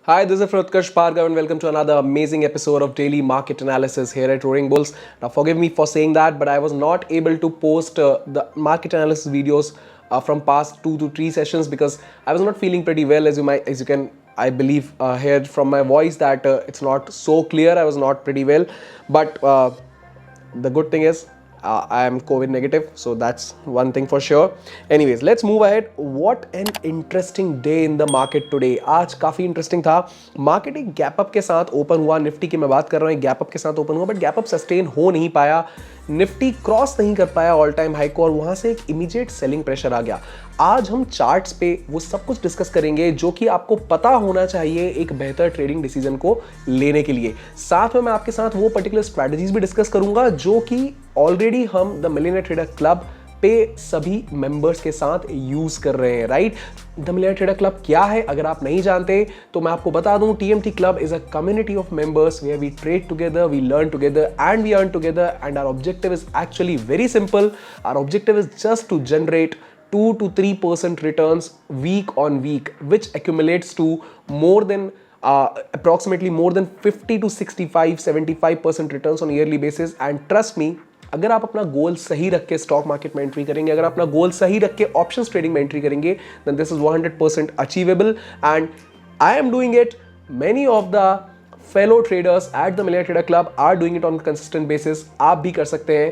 Hi, this is Utkarsh Bhargav and welcome to another amazing episode of Daily Market Analysis here at Roaring Bulls. Now, forgive me for saying that, but I was not able to post the market analysis videos from past 2 to 3 sessions because I was not feeling pretty well. As you can, I believe, hear from my voice that it's not so clear. I was not pretty well, but the good thing is I am COVID negative, so that's one thing for sure. Anyways, let's move ahead. What an interesting day in the market today. आज काफी interesting था. Market एक gap up के साथ open हुआ. Nifty की मैं बात कर रहा हूँ, गैप अप के साथ ओपन हुआ, बट गैप अप सस्टेन हो नहीं पाया. निफ्टी क्रॉस नहीं कर पाया ऑल टाइम हाई को और वहां से एक इमीडिएट सेलिंग प्रेशर आ गया. आज हम चार्ट्स पे वो सब कुछ डिस्कस करेंगे जो कि आपको पता होना चाहिए एक बेहतर ट्रेडिंग डिसीजन को लेने के लिए. साथ में मैं आपके साथ वो पर्टिकुलर स्ट्रैटेजीज भी डिस्कस करूंगा जो कि ऑलरेडी हम द मिलियनेयर ट्रेडर क्लब पे सभी मेंबर्स के साथ यूज कर रहे हैं. Right, the millionaire trader club क्या है अगर आप नहीं जानते तो मैं आपको बता दूं. TMT club is a community of members where we trade together, we learn together and we earn together and our objective is actually very simple. Our objective is just to generate 2 to 3% returns week on week, which accumulates to more than approximately more than 50 to 65-75% returns on yearly basis. And trust me, अगर आप अपना गोल सही रख के stock market में entry करेंगे, अगर आप अपना गोल सही रख के ऑप्शंस ट्रेडिंग में एंट्री करेंगे, then this is 100% achievable and I am doing it. Many of the fellow traders at the Millionaire Trader Club are doing it on a consistent basis. आप भी कर सकते हैं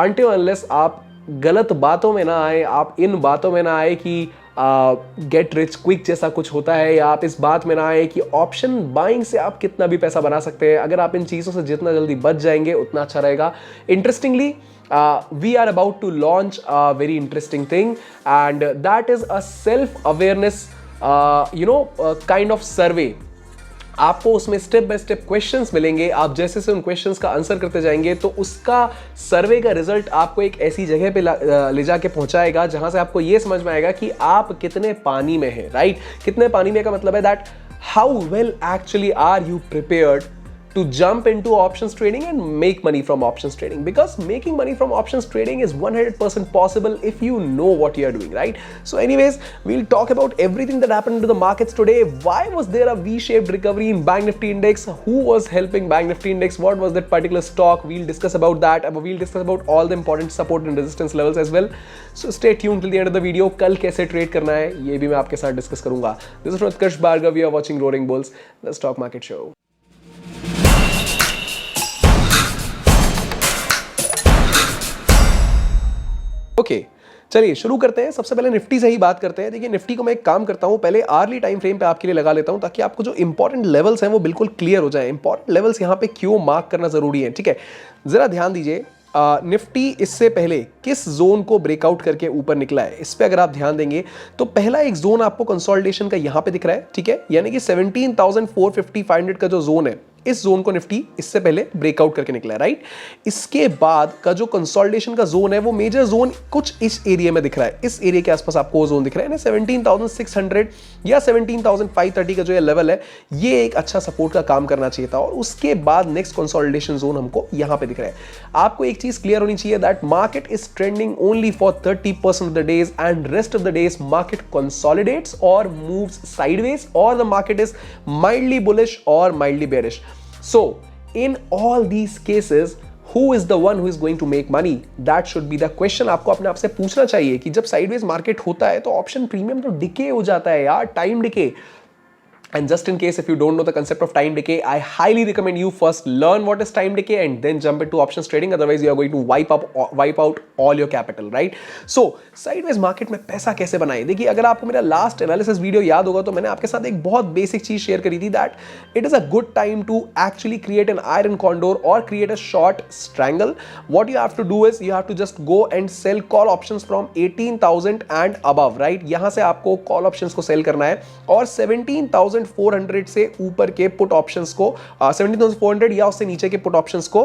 until unless आप गलत बातों में ना आए, आप इन बातों में ना आए कि गेट रिच क्विक जैसा कुछ होता है, या आप इस बात में ना आए कि ऑप्शन बाइंग से आप कितना भी पैसा बना सकते हैं. अगर आप इन चीज़ों से जितना जल्दी बच जाएंगे उतना अच्छा रहेगा. Interestingly we are about to launch a very interesting thing and that is a self awareness kind of survey. आपको उसमें स्टेप बाय स्टेप क्वेश्चंस मिलेंगे. आप जैसे से उन क्वेश्चंस का आंसर करते जाएंगे तो उसका सर्वे का रिजल्ट आपको एक ऐसी जगह पे ले जाके पहुंचाएगा जहां से आपको ये समझ में आएगा कि आप कितने पानी में हैं. राइट, कितने पानी में का मतलब है that how well actually are you prepared to jump into options trading and make money from options trading, because making money from options trading is 100% possible if you know what you are doing. Right, so anyways, we'll talk about everything that happened to the markets today. Why was there a V-shaped recovery in Bank Nifty index? Who was helping Bank Nifty index? What was that particular stock? We'll discuss about that. We'll discuss about all the important support and resistance levels as well. So stay tuned till the end of the video. कल कैसे trade करना है ये भी मैं आपके साथ discuss करूंगा. This is Utkarsh Bhargav. You are watching Roaring Bulls, the stock market show. Okay, चलिए शुरू करते हैं. सबसे पहले निफ्टी से ही बात करते हैं. देखिए, निफ्टी को मैं एक काम करता हूं, पहले आर्ली टाइम फ्रेम पे आपके लिए लगा लेता हूं ताकि आपको जो इंपॉर्टेंट लेवल्स हैं वो बिल्कुल क्लियर हो जाए. इंपॉर्टेंट लेवल्स यहां पे क्यों मार्क करना जरूरी है, ठीक है. जरा ध्यान दीजिए, निफ्टी इससे पहले किस जोन को ब्रेकआउट करके ऊपर निकला है, इस पे अगर आप ध्यान देंगे तो पहला एक जोन आपको कंसोलिडेशन का यहां पे दिख रहा है, ठीक है. यानी कि 17,450-500 का जो जोन है, इस जोन को निफ्टी इससे पहले ब्रेकआउट करके निकला है. राइट, इसके बाद का जो कंसोलिडेशन का जोन है वो मेजर जोन कुछ इस एरिया में दिख रहा है. इस एरिया के आसपास आपको वो जोन दिख रहा है ना, 17,600 या 17,530 का जो ये लेवल है, ये एक अच्छा सपोर्ट का काम करना चाहिए था. और उसके बाद नेक्स्ट कंसोलिडेशन जोन हमको यहां पे दिख रहा है. आपको एक चीज क्लियर होनी चाहिए that market is trending only for 30% of the days and rest of the days market consolidates और मूव्स साइडवेज और the market is mildly bullish और mildly bearish. So, in all these cases, who is the one who is going to make money? That should be the question. आपको अपने आप से पूछना चाहिए कि जब साइडवेज मार्केट होता है तो ऑप्शन प्रीमियम तो डिके हो जाता है यार, time decay. And just in case if you don't know the concept of time decay, I highly recommend you first learn what is time decay and then jump into options trading. Otherwise, you are going to wipe out all your capital, right? So, sideways market में पैसा कैसे बनाएं? देखिए, अगर आपको मेरा last analysis video याद होगा तो मैंने आपके साथ एक बहुत basic चीज शेयर करी थी that it is a good time to actually create an iron condor or create a short strangle. What you have to do is you have to just go and sell call options from 18,000 and above, right? यहाँ से आपको call options को sell करना है और 17,400 से ऊपर के पुट ऑप्शंस को 17,400 या उससे नीचे के पुट ऑप्शंस को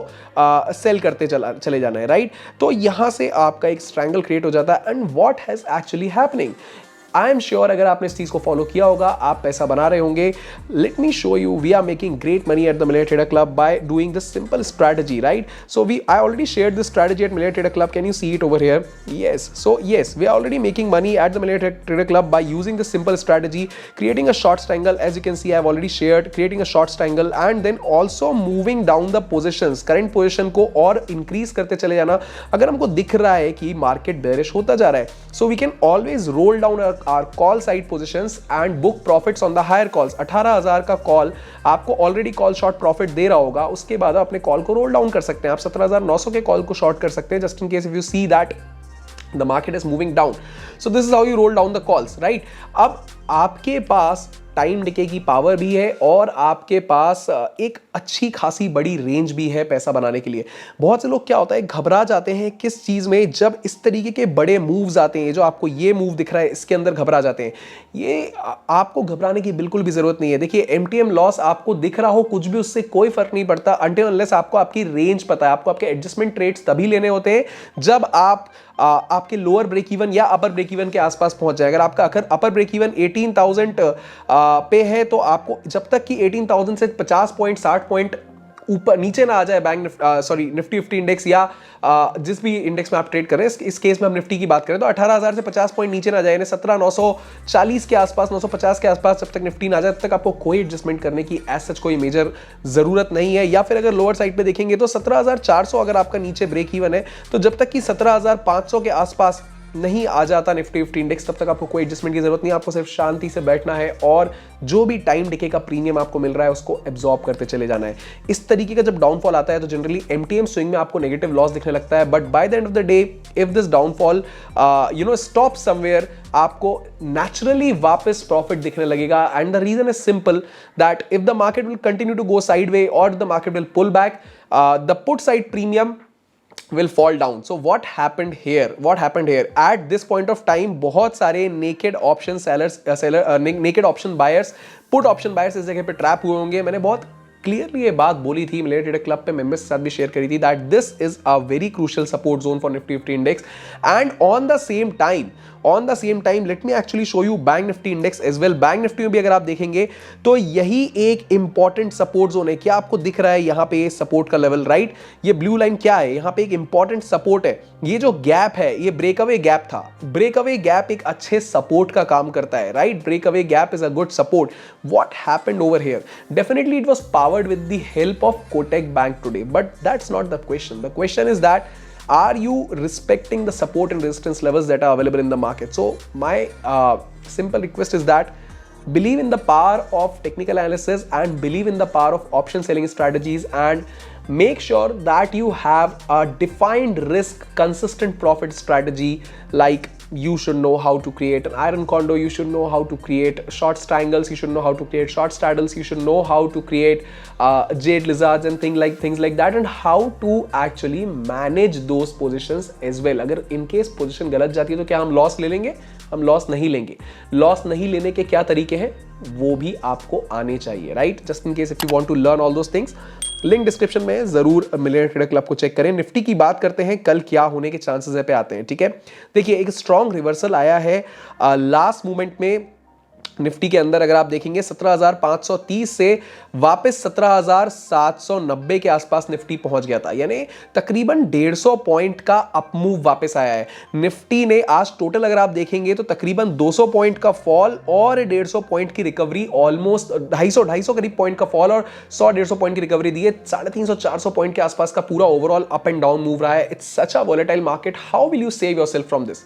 सेल करते चले जाना है. राइट, तो यहां से आपका एक स्ट्रैंगल क्रिएट हो जाता है. And what has actually happening, I am sure अगर आपने इस चीज को फॉलो किया होगा आप पैसा बना रहे होंगे. Let me show you, we are making great money at the Millionaire Trader Club by doing this simple strategy, right? So I already shared this strategy at Millionaire Trader Club. Can you see it over here? Yes. So yes, we are already making money at the Millionaire Trader Club by using this simple strategy, creating a short triangle. As you can see, I have already shared creating a short triangle and then also moving down the positions, current position को और increase करते चले जाना. अगर हमको दिख रहा है कि market bearish होता जा रहा है, so we can always roll down our call side positions and book profits on the higher calls. 18,000 का कॉल आपको ऑलरेडी कॉल शॉर्ट प्रॉफिट दे रहा होगा, उसके बाद आप अपने कॉल को रोल डाउन कर सकते हैं. आप 17,900 के कॉल को शॉर्ट कर सकते हैं just in case if you see that the market is moving down. So this is how you roll down the calls, right? अब आपके पास टाइम डिके की पावर भी है और आपके पास एक अच्छी खासी बड़ी रेंज भी है पैसा बनाने के लिए. बहुत से लोग क्या होता है घबरा जाते हैं किस चीज़ में, जब इस तरीके के बड़े मूव्स आते हैं, जो आपको ये मूव दिख रहा है इसके अंदर घबरा जाते हैं. ये आपको घबराने की बिल्कुल भी जरूरत नहीं है. देखिए MTM लॉस आपको दिख रहा हो कुछ भी, उससे कोई फर्क नहीं पड़ता अनटिल अनलेस आपको आपकी रेंज पता है. आपको आपके एडजस्टमेंट ट्रेड्स तभी लेने होते हैं जब आप आपके लोअर ब्रेक इवन या अपर ब्रेक इवन के आसपास पहुंच जाए. अगर आपका अपर ब्रेक इवन 18,000 पे है तो आपको जब तक कि 18,000 से 50 पॉइंट 60 पॉइंट ऊपर नीचे ना आ जाए निफ्टी 50 इंडेक्स या जिस भी इंडेक्स में आप ट्रेड कर रहे हैं, इस केस में हम निफ्टी की बात करें तो 18,000 से 50 पॉइंट नीचे ना जाए, 17,940 के आसपास 950 के आसपास जब तक निफ्टी ना जाए तब तक आपको कोई एडजस्टमेंट करने की एज सच कोई मेजर जरूरत नहीं है. या फिर अगर लोअर साइड पे देखेंगे तो 17,400 अगर आपका नीचे ब्रेक इवन है तो जब तक कि 17,500 के आसपास नहीं आ जाता निफ्टी 50 इंडेक्स तब तक आपको कोई एडजस्टमेंट की जरूरत नहीं. आपको सिर्फ शांति से बैठना है और जो भी टाइम डिके का प्रीमियम आपको मिल रहा है उसको एब्जॉर्ब करते चले जाना है. इस तरीके का जब डाउनफॉल आता है तो जनरली MTM स्विंग में आपको नेगेटिव लॉस दिखने लगता है, but by the end of the day if this downfall stop somewhere आपको नेचुरली वापस प्रॉफिट दिखने लगेगा. And the reason is simple that if the market will continue to go sideway और the market will pull back, the put side premium will fall down. So what happened here? At this point of time बहुत सारे naked option naked option buyers, put option buyers इस जगह पे trap हुए होंगे. मैंने बहुत क्लियरली ये बात बोली थी, मिलियनेयर ट्रेडर क्लब पे मेंबर्स के साथ भी शेयर करी थी that this is a very crucial support zone for Nifty 50 index. And on the same time let me actually show you Bank Nifty index as well. Bank Nifty में भी अगर आप देखेंगे तो यही एक इंपॉर्टेंट सपोर्ट जोन है. क्या आपको दिख रहा है यहाँ पे सपोर्ट का लेवल, राइट? ये ब्लू लाइन क्या है, यहाँ पे एक इंपॉर्टेंट सपोर्ट है. ये जो गैप है ये ब्रेकअवे गैप था. ब्रेकअवे गैप एक अच्छे सपोर्ट का काम करता है, right? Breakaway gap is a good support. What happened over here? Definitely it was powered with the help of Kotak bank today, but that's not the question. The question is that are you respecting the support and resistance levels that are available in the market? So my simple request is that believe in the power of technical analysis and believe in the power of option selling strategies and make sure that you have a defined risk consistent profit strategy. Like you should know how to create an iron condor, you should know how to create short triangles, you should know how to create short straddles, you should know how to create jade lizards and things like that, and how to actually manage those positions as well. अगर in case position गलत जाती है तो क्या हम loss ले लेंगे? हम लॉस नहीं लेंगे. लॉस नहीं लेने के क्या तरीके हैं वो भी आपको आने चाहिए, right? Just in case if you want to learn all those things, link description में जरूर मिलियनेयर ट्रेडर क्लब को चेक करें. निफ्टी की बात करते हैं, कल क्या होने के चांसेस है पे आते हैं, ठीक है? देखिए एक स्ट्रॉन्ग रिवर्सल आया है लास्ट मोमेंट में निफ्टी के अंदर. अगर आप देखेंगे 17,530 से वापस 17,790 के आसपास निफ्टी पहुंच गया था, यानी तकरीबन 150 पॉइंट का अपमूव वापस आया है. निफ्टी ने आज टोटल अगर आप देखेंगे तो तकरीबन 200 पॉइंट का फॉल और 150 पॉइंट की रिकवरी, ऑलमोस्ट 250 करीब पॉइंट का फॉल और 100-150 पॉइंट की रिकवरी दी है. 350-400 पॉइंट के आसपास का पूरा overall up and down move रहा है. It's such a volatile market. How will you save yourself from this?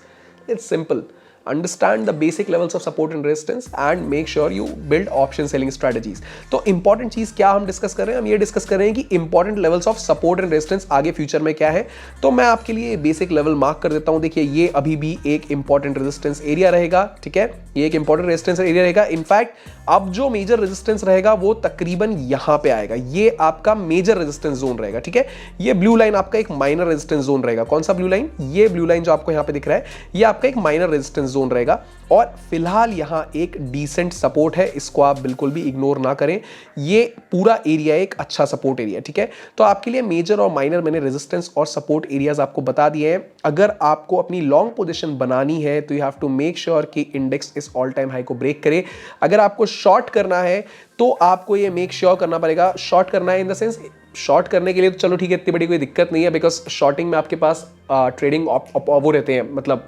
It's simple. Understand the basic levels of support and resistance and make sure you build option selling strategies. तो important चीज क्या हम discuss कर रहे हैं? हम ये discuss कर रहे हैं कि important levels of support and resistance आगे फ्यूचर में क्या है. तो मैं आपके लिए बेसिक लेवल मार्क कर देता हूं. देखिए ये अभी भी एक इंपॉर्टेंट रेजिस्टेंस एरिया रहेगा, ठीक है? ये एक इंपॉर्टेंट रेजिस्टेंस एरिया रहेगा. इनफैक्ट अब जो मेजर रेजिस्टेंस रहेगा वो तकरीबन यहां पे आएगा. ये आपका मेजर रेजिस्टेंस जोन रहेगा, ठीक है? ये ब्लू लाइन आपका एक माइनर रेजिस्टेंस जोन रहेगा. कौन सा ब्लू लाइन? ये ब्लू लाइन जो आपको यहां पे दिख रहा है ये आपका एक माइनर रेजिस्टेंस रेजिस्टेंस जोन रहेगा और फिलहाल यहाँ एक डिसेंट सपोर्ट है, इसको आप बिल्कुल भी इग्नोर ना करें। ये पूरा एरिया एक अच्छा सपोर्ट एरिया, ठीक है। तो आपके लिए मेजर और माइनर मैंने रेजिस्टेंस और सपोर्ट एरियाज आपको बता दिए हैं। अगर आपको अपनी लॉन्ग पोजीशन बनानी है तो you have to make sure कि इंडेक्स इस ऑल टाइम हाई को ब्रेक करे। अगर आपको शॉर्ट करना है तो आपको ये मेक श्योर करना पड़ेगा, शॉर्ट करना है इन द सेंस, शॉर्ट करने के लिए तो चलो ठीक है, इतनी बड़ी कोई दिक्कत नहीं है, बिकॉज शॉर्टिंग में आपके पास ट्रेडिंग वो रहते हैं, मतलब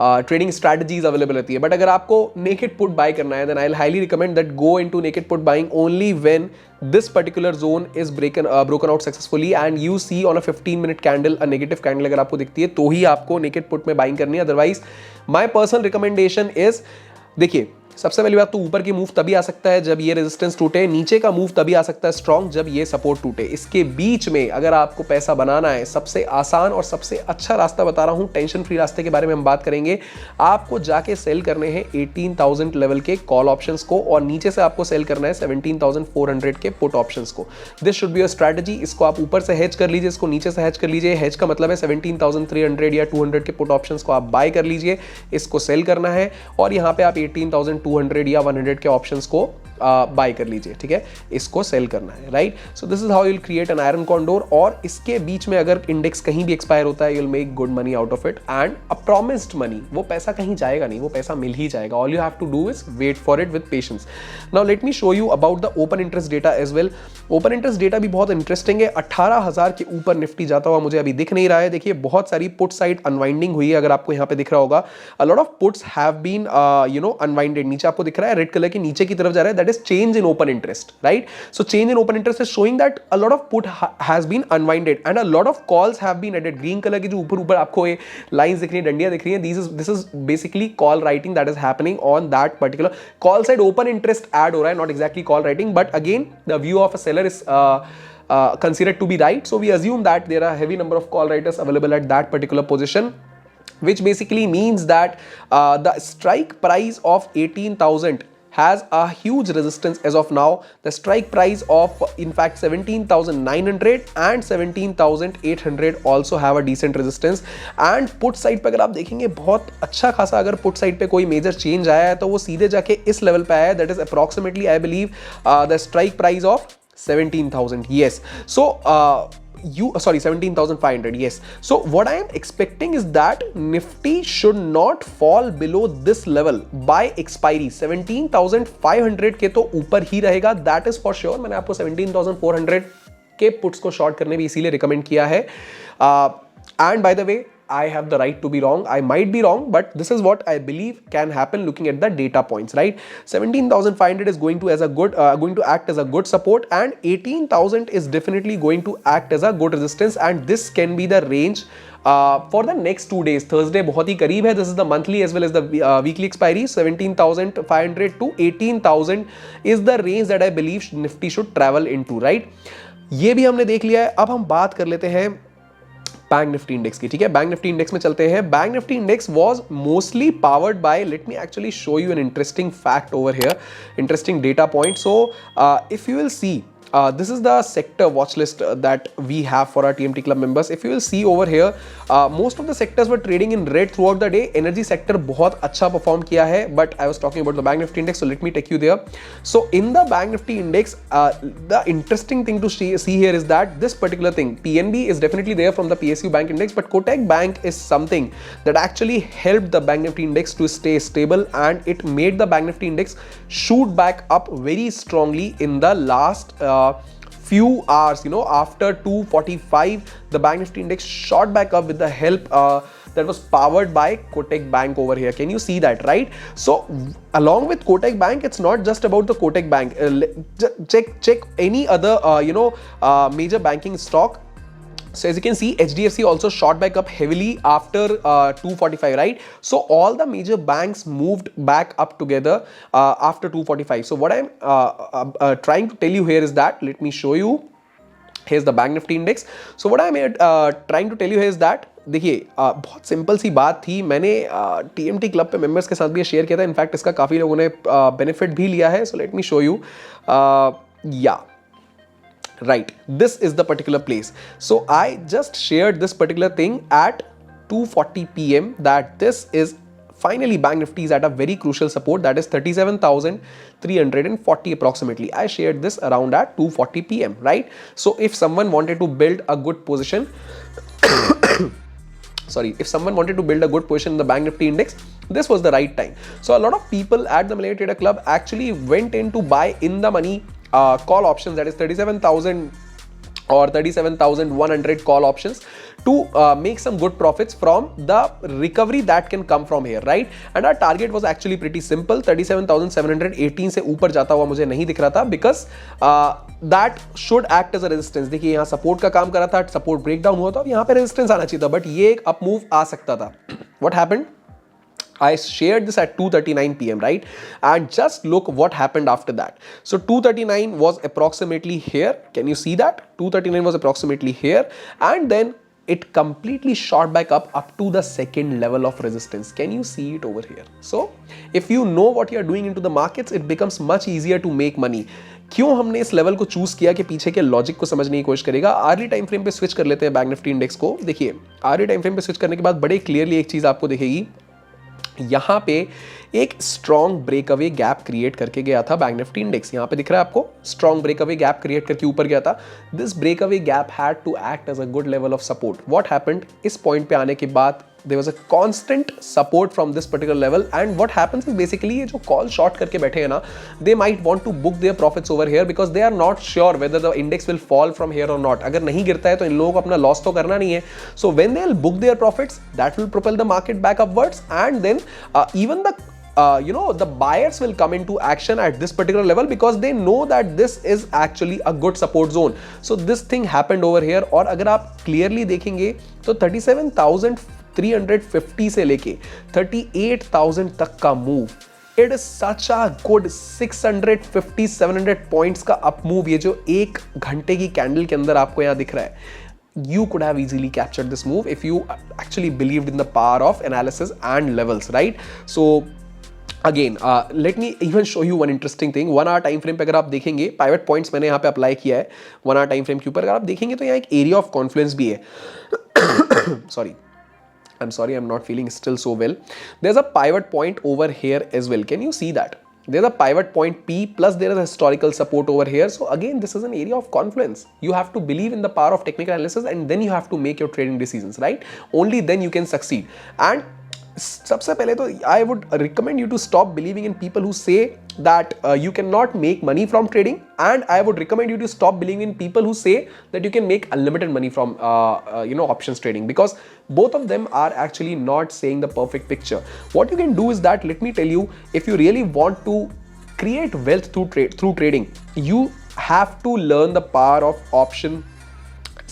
ट्रेडिंग स्ट्रैटेजीज अवेलेबल रहती है। बट अगर आपको नेकेड पुट बाय करना है then I will highly recommend that go into naked put buying only when this particular zone is broken out successfully and you see on a 15-minute candle a negative candle अगर आपको दिखती है तो ही आपको naked put में buying करनी है। Otherwise my personal recommendation is, देखिए सबसे पहली बात तो ऊपर की मूव तभी आ सकता है जब ये रेजिस्टेंस टूटे, नीचे का मूव तभी आ सकता है स्ट्रॉन्ग जब ये सपोर्ट टूटे। इसके बीच में अगर आपको पैसा बनाना है, सबसे आसान और सबसे अच्छा रास्ता बता रहा हूं, टेंशन फ्री रास्ते के बारे में हम बात करेंगे। आपको जाके सेल करने हैं 18,000 लेवल के कॉल ऑप्शंस को और नीचे से आपको सेल करना है 17,400 के पुट ऑप्शंस को। This should be your strategy. इसको आप ऊपर से हेज कर लीजिए, इसको नीचे से हेज कर लीजिए। हेज का मतलब है 17,300 या 200 के पुट ऑप्शंस को आप बाय कर लीजिए, इसको सेल करना है और यहाँ पे आप 18,200 या 100 के ऑप्शंस को बाय कर लीजिए, ठीक है, इसको सेल करना है, right. So this is how you will create an iron condor. और इसके बीच में अगर इंडेक्स कहीं भी एक्सपायर होता है you will make good money out of it and a promised money. वो पैसा कहीं जाएगा नहीं, वो पैसा मिल ही जाएगा। All you have to do is wait for it with patience. Now let me show you about the open interest data as well. Open interest data भी बहुत इंटरेस्टिंग है। 18,000 के ऊपर निफ्टी जाता हुआ मुझे अभी दिख नहीं रहा है। देखिए बहुत सारी पुट साइड अनवाइंडिंग हुई है, अगर आपको यहाँ पे दिख रहा होगा a lot of puts have been unwinded. नीचे आपको दिख रहा है रेड कलर के नीचे की तरफ जा रहा है, that is change in open interest, right? So change in open interest is showing that a lot of put has been unwinded and a lot of calls have been added. Green color की जो ऊपर आपको ये lines दिख रही हैं, डंडियां दिख रही हैं, this is basically call writing that is happening on that particular call side. Open interest add हो रहा है, not exactly call writing, but again the view of a seller is considered to be right. So we assume that there are heavy number of call writers available at that particular position, which basically means that the strike price of 18,000 has a huge resistance as of now. The strike price of in fact 17,900 and 17,800 also have a decent resistance. And put side पे अगर आप देखेंगे बहुत अच्छा खासा अगर put side पे कोई major change आया है तो वो सीधे जाके इस level पे आया है, that is approximately I believe the strike price of 17,000. Yes. So 17,500. Yes. So what I am expecting is that Nifty should not fall below this level by expiry. 17,500 के तो ऊपर ही रहेगा, that is for sure. मैंने आपको 17,400 के puts को short करने भी इसीलिए रिकमेंड किया है। And by the way, I have the right to be wrong. I might be wrong, but this is what I believe can happen looking at the data points, right? 17,500 is going to act as a good support, and 18,000 is definitely going to act as a good resistance, and this can be the range for the next 2 days. Thursday बहुत ही करीब है. This is the monthly as well as the weekly expiry. 17,500 to 18,000 is the range that I believe Nifty should travel into, right? ये भी हमने देख लिया है. अब हम बात कर लेते हैं बैंक निफ्टी इंडेक्स की, ठीक है। बैंक निफ्टी इंडेक्स में चलते हैं। Bank Nifty index was mostly powered by, late me actually show you an interesting fact over here, interesting data point. So if you will see, this is the sector watch list that we have for our TMT Club members. If you will see over here, most of the sectors were trading in red throughout the day. Energy sector बहुत अच्छा perform किया है, but I was talking about the Bank Nifty index, so let me take you there. So in the Bank Nifty index, the interesting thing to see here is that this particular thing, PNB is definitely there from the PSU Bank index, but Kotak Bank is something that actually helped the Bank Nifty index to stay stable, and it made the Bank Nifty index shoot back up very strongly in the last few hours. You know, after 245 the Bank Nifty index shot back up with the help that was powered by Kotak Bank over here. Can you see that, right? So along with Kotak Bank, it's not just about the Kotak Bank. Check any other major banking stock. So as you can see, HDFC also shot back up heavily after 245, right? So all the major banks moved back up together after 245. So what I'm trying to tell you here is that, let me show you. Here's the Bank Nifty index. So what I'm trying to tell you here is that, देखिए बहुत simple सी बात थी। मैंने TMT club पे members के साथ भी share किया था। इनफैक्ट इसका काफ़ी लोगों ने बेनिफिट भी लिया है। So let me show you, या right, this is the particular place. So I just shared this particular thing at 2:40 p.m. that this is finally Bank Nifty is at a very crucial support, that is 37,340 approximately. I shared this around at 2:40 p.m. right? So if someone wanted to build a good position if someone wanted to build a good position in the Bank Nifty index, this was the right time. So a lot of people at the Malay Trader Club actually went in to buy in the money call options, that is 37,000 or 37,100 call options to make some good profits from the recovery that can come from here, right? And our target was actually pretty simple, 37,718 से ऊपर जाता हुआ मुझे नहीं दिख रहा था, because that should act as a resistance. देखिए यहाँ सपोर्ट का काम कर रहा था, सपोर्ट ब्रेकडाउन हुआ था, अब यहाँ पे रेजिस्टेंस आना चाहिए था, बट ये एक अप मूव आ सकता था. What happened? I shared this at 2:39 p.m. right? And just look what happened after that. So 2:39 was approximately here. Can you see that? 2:39 was approximately here, and then it completely shot back up to the second level of resistance. Can you see it over here? So if you know what you are doing into the markets, it becomes much easier to make money. क्यों हमने इस level को choose किया कि पीछे के logic को समझने की कोशिश करेगा. आर्ली टाइम फ्रेम पे स्विच कर लेते हैं बैंक निफ्टी इंडेक्स को. देखिए आर्ली टाइम फ्रेम पे स्विच करने के बाद बड़े क्लियरली एक चीज आपको दिखेगी, यहां पे एक स्ट्रॉन्ग ब्रेकअवे गैप क्रिएट करके गया था बैंक निफ्टी इंडेक्स. यहां पे दिख रहा है आपको, स्ट्रॉन्ग ब्रेकअवे गैप क्रिएट करके ऊपर गया था. This breakaway gap had to act as a good level of support. What happened, इस पॉइंट पे आने के बाद there was a constant support from this particular level, and what happens is basically ये जो call short करके बैठे हैं ना, they might want to book their profits over here because they are not sure whether the index will fall from here or not. अगर नहीं गिरता है तो इन लोगों को अपना लॉस तो करना नहीं है. So when they will book their profits, that will propel the market back upwards, and then even the the buyers will come into action at this particular level because they know that this is actually a good support zone. So this thing happened over here. और अगर आप clearly देखेंगे तो 37,350 से लेके 38,000 तक का move, it is such a good 650-700 points का अप मूव. ये जो एक घंटे की कैंडल के अंदर आपको यहां दिख रहा है, you could have easily captured this move if you actually believed in the power of analysis and levels, right? So again let me even show you one interesting thing. 1 hour time frame पे अगर आप देखेंगे, pivot points मैंने यहाँ पे apply किया है 1 hour time frame के ऊपर. अगर आप देखेंगे तो यहाँ एक एरिया ऑफ कॉन्फ्लुएंस भी है. I'm sorry, I'm not feeling still so well. There's a pivot point over here as well. Can you see that? There's a pivot point P plus there is a historical support over here. So again, this is an area of confluence. You have to believe in the power of technical analysis, and then you have to make your trading decisions, right? Only then you can succeed. And सबसे पहले तो I would recommend you to stop believing in people who say that you cannot make money from trading, and I would recommend you to stop believing in people who say that you can make unlimited money from options trading, because both of them are actually not saying the perfect picture. What you can do is that, let me tell you, if you really want to create wealth through trading, you have to learn the power of option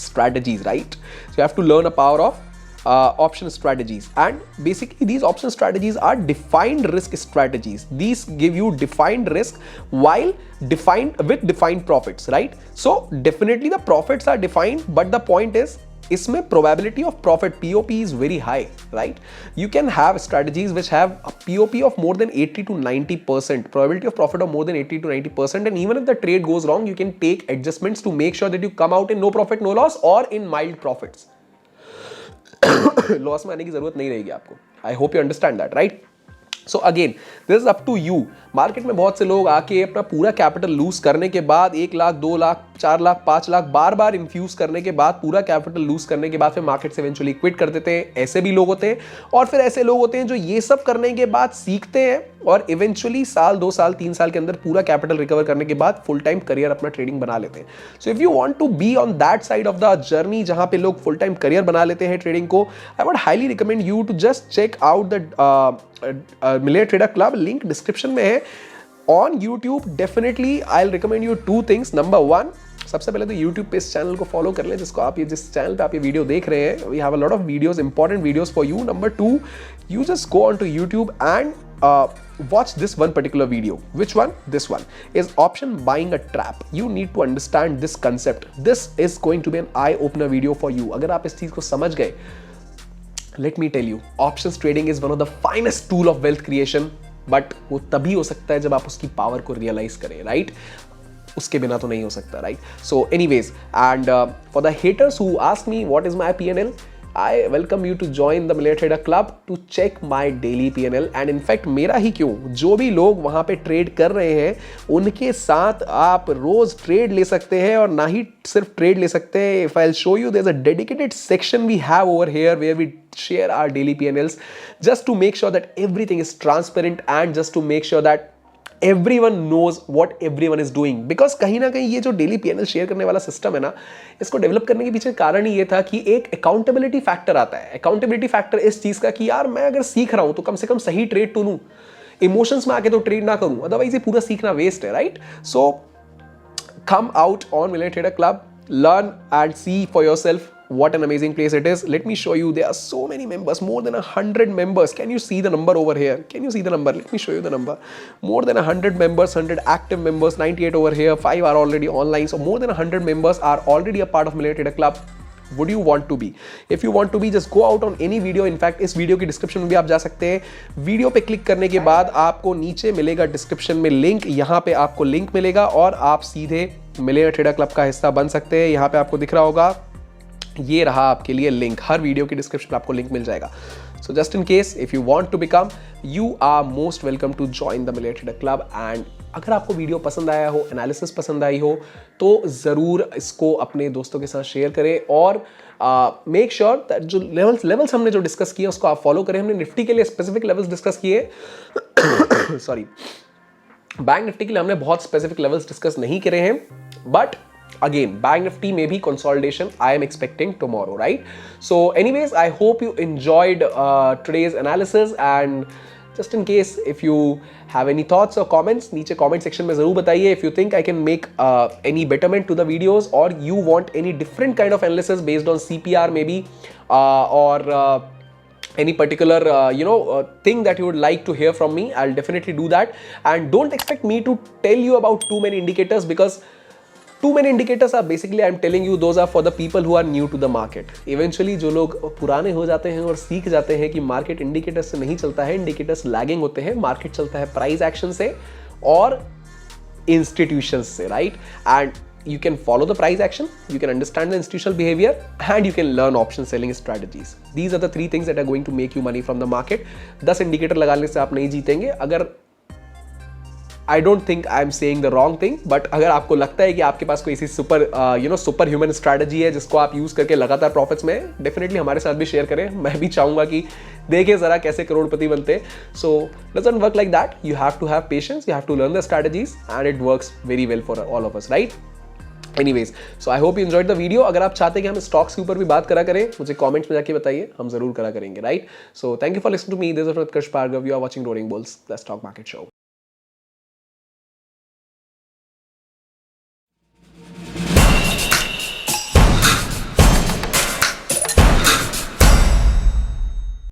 strategies, right? So you have to learn the power of option strategies, and basically these option strategies are defined risk strategies. These give you defined risk while defined profits, right? So definitely the profits are defined, but the point is इसमें probability of profit POP is very high, right? You can have strategies which have a POP of more than 80 to 90%, probability of profit of more than 80 to 90%, and even if the trade goes wrong, you can take adjustments to make sure that you come out in no profit no loss or in mild profits. Loss में आने की जरूरत नहीं रहेगी आपको. I hope you understand that, right? So again this is up to you. Market में बहुत से लोग आके अपना पूरा कैपिटल लूज करने के बाद 1 लाख 2 लाख 4 लाख 5 लाख बार बार इन्फ्यूज करने के बाद, पूरा कैपिटल लूज करने के बाद फिर मार्केट से इवेंचुअली क्विट कर देते हैं. ऐसे भी लोग होते हैं. और फिर ऐसे लोग होते हैं जो ये सब करने के बाद सीखते हैं और इवेंचुअली साल 2 साल 3 साल के अंदर पूरा कैपिटल रिकवर करने के बाद फुल टाइम करियर अपना ट्रेडिंग बना लेते हैं. So if you want to be on that side of the journey जहां पे लोग फुल टाइम करियर बना लेते हैं ट्रेडिंग को, I would highly recommend you to just check out the millionaire trader club. Link description में है. On YouTube definitely I will recommend you 2 things. Number 1, सबसे पहले तो YouTube पे इस चैनल को फॉलो कर लें, जिस चैनल पे आप ये वीडियो देख रहे हैं. We have a lot of videos, important videos for you. Number 2, you just go on to YouTube and watch this one particular video. Which one? This one is option buying a trap. You need to understand this concept. This is going to be an eye opener video for you. अगर आप इस चीज को समझ गए, let me tell you, options trading is one of the finest tool of wealth creation. But वो तभी हो सकता है जब आप उसकी पावर को रियलाइज करें, राइट? उसके बिना तो नहीं हो सकता, right? So anyways, and for the haters who ask me what is my P&L, I welcome you to join the millionaire trader club to check my daily PNL। And in fact मेरा ही क्यों, जो भी लोग वहाँ पे ट्रेड कर रहे हैं उनके साथ आप रोज ट्रेड ले सकते हैं, और ना ही सिर्फ ट्रेड ले सकते हैं। If I show you, there is a dedicated section we have over here where we share our daily PNLs just to make sure that everything is transparent and just to make sure that everyone knows what everyone is doing। because कहीं ना कहीं ये जो daily PNL share करने वाला system है ना, इसको डेवलप करने के पीछे कारण ही ये था कि एक अकाउंटेबिलिटी फैक्टर आता है। अकाउंटेबिलिटी फैक्टर इस चीज का कि यार मैं अगर सीख रहा हूं तो कम से कम सही ट्रेड तो लूं, इमोशंस में आके तो ट्रेड ना करूं, अदरवाइज ये पूरा सीखना वेस्ट है, right? So come out on millionaire trader club, learn and see for yourself what an amazing place it is. Let me show you, there are so many members, more than 100 members. Can you see the number over here? Can you see the number? Let me show you the number. More than 100 members, 100 active members, 98 over here, 5 are already online. So more than 100 members are already a part of millionaire trader club. Would you want to be? If you want to be, just go out on any video. In fact, इस video की description में भी आप जा सकते हैं। Video पे click करने के बाद आपको नीचे मिलेगा डिस्क्रिप्शन में लिंक, यहाँ पे आपको लिंक मिलेगा और आप सीधे मिलियनेयर ट्रेडर क्लब का हिस्सा बन सकते हैं। यहाँ पे आपको दिख रहा होगा, ये रहा आपके लिए लिंक। हर वीडियो की डिस्क्रिप्शन में आपको लिंक मिल जाएगा। So just in case if you want to become, you are most welcome to join the millionaire trader club. And अगर आपको वीडियो पसंद आया हो, एनालिसिस पसंद आई हो, तो ज़रूर इसको अपने दोस्तों के साथ शेयर करें और मेक श्योर दैट जो लेवल्स हमने जो डिस्कस किए उसको आप फॉलो करें। हमने निफ्टी के लिए स्पेसिफिक लेवल्स डिस्कस किए सॉरी, बैंक निफ्टी के लिए हमने बहुत स्पेसिफिक लेवल्स डिस्कस नहीं करे हैं, but again bank nifty may be consolidation I am expecting tomorrow, right? So anyways, I hope you enjoyed today's analysis, and just in case if you have any thoughts or comments, नीचे comment section में ज़रूर बताइए। if you think I can make any betterment to the videos, or you want any different kind of analysis based on CPR maybe, or any particular thing that you would like to hear from me, I'll definitely do that. And don't expect me to tell you about too many indicators, because too many indicators are basically, I'm telling you, those are for the people who are new to the market. Eventually जो लोग पुराने हो जाते हैं और सीख जाते हैं कि मार्केट इंडिकेटर्स से नहीं चलता है, इंडिकेटर्स लैगिंग होते हैं, मार्केट चलता है प्राइस एक्शन से और इंस्टीट्यूशंस से, right? And you can follow the price action, you can understand the institutional behavior, and you can learn option selling strategies. These are the 3 things that are going to make you money from the market. 10 indicator लगाने से आप नहीं जीतेंगे। अगर I don't think I'm saying the wrong thing, but अगर आपको लगता है कि आपके पास कोई ऐसी सुपर ह्यूमन स्ट्रैटेजी है जिसको आप यूज करके लगातार प्रॉफिट्स में, डेफिनेटली हमारे साथ भी शेयर करें। मैं भी चाहूंगा कि देखें जरा कैसे करोड़पति बनते हैं। So doesn't work like that, you have to have patience, you have to learn the strategies, and it works very well for all of us, right? Anyways, so I hope you enjoyed the video. अगर आप चाहते हैं कि हम stocks के ऊपर भी बात करा करें, मुझे कमेंट्स में जाके बताइए, हम जरूर करा करेंगे, right? So thank you for listening to me, this is Utkarsh Bhargava, you are watching Roaring Bulls, the stock market show.